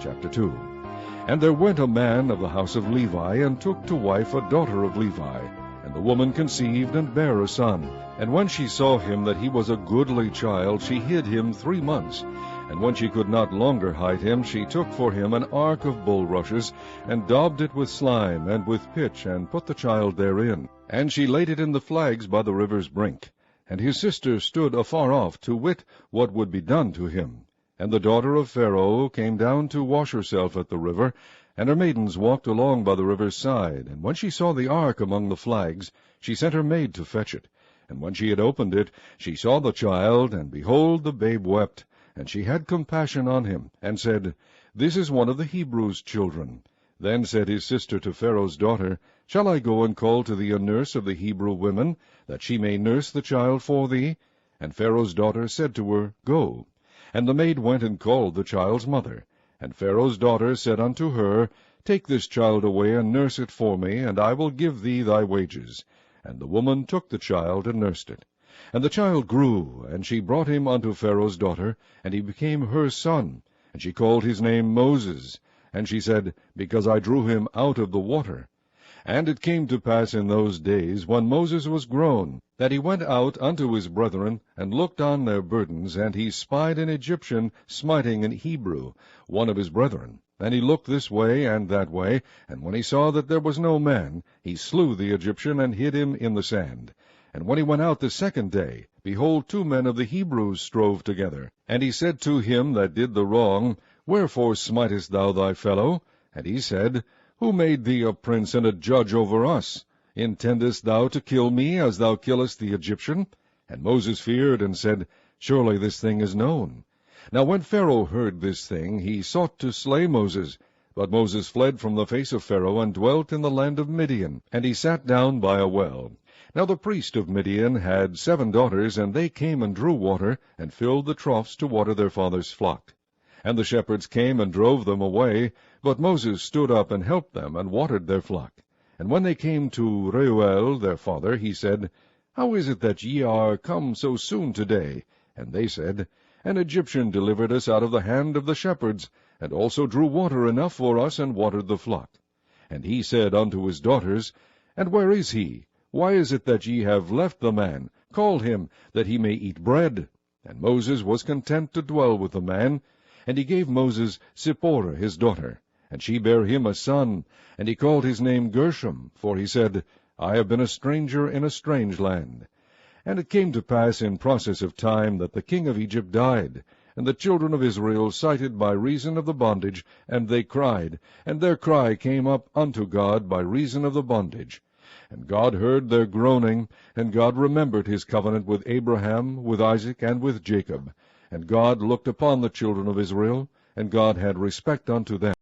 Chapter 2. And there went a man of the house of Levi, and took to wife a daughter of Levi. And the woman conceived, and bare a son. And when she saw him that he was a goodly child, she hid him 3 months. And when she could not longer hide him, she took for him an ark of bulrushes, and daubed it with slime, and with pitch, and put the child therein. And she laid it in the flags by the river's brink. And his sister stood afar off, to wit what would be done to him. And the daughter of Pharaoh came down to wash herself at the river, and her maidens walked along by the river's side. And when she saw the ark among the flags, she sent her maid to fetch it. And when she had opened it, she saw the child, and behold, the babe wept. And she had compassion on him, and said, This is one of the Hebrews' children. Then said his sister to Pharaoh's daughter, Shall I go and call to thee a nurse of the Hebrew women, that she may nurse the child for thee? And Pharaoh's daughter said to her, Go. And the maid went and called the child's mother. And Pharaoh's daughter said unto her, Take this child away, and nurse it for me, and I will give thee thy wages. And the woman took the child, and nursed it. And the child grew, and she brought him unto Pharaoh's daughter, and he became her son. And she called his name Moses. And she said, Because I drew him out of the water. And it came to pass in those days, when Moses was grown, that he went out unto his brethren, and looked on their burdens, and he spied an Egyptian smiting an Hebrew, one of his brethren. And he looked this way and that way, and when he saw that there was no man, he slew the Egyptian, and hid him in the sand. And when he went out the second day, behold, 2 men of the Hebrews strove together. And he said to him that did the wrong, Wherefore smitest thou thy fellow? And he said, Who made thee a prince and a judge over us? Intendest thou to kill me, as thou killest the Egyptian? And Moses feared, and said, Surely this thing is known. Now when Pharaoh heard this thing, he sought to slay Moses. But Moses fled from the face of Pharaoh, and dwelt in the land of Midian. And he sat down by a well. Now the priest of Midian had 7 daughters, and they came and drew water, and filled the troughs to water their father's flock. And the shepherds came and drove them away, but Moses stood up and helped them, and watered their flock. And when they came to Reuel their father, he said, How is it that ye are come so soon today? And they said, An Egyptian delivered us out of the hand of the shepherds, and also drew water enough for us, and watered the flock. And he said unto his daughters, And where is he? Why is it that ye have left the man? Call him, that he may eat bread. And Moses was content to dwell with the man. And he gave Moses Zipporah his daughter, and she bare him a son, and he called his name Gershom, for he said, I have been a stranger in a strange land. And it came to pass in process of time that the king of Egypt died, and the children of Israel sighted by reason of the bondage, and they cried, and their cry came up unto God by reason of the bondage. And God heard their groaning, and God remembered his covenant with Abraham, with Isaac, and with Jacob. And God looked upon the children of Israel, and God had respect unto them.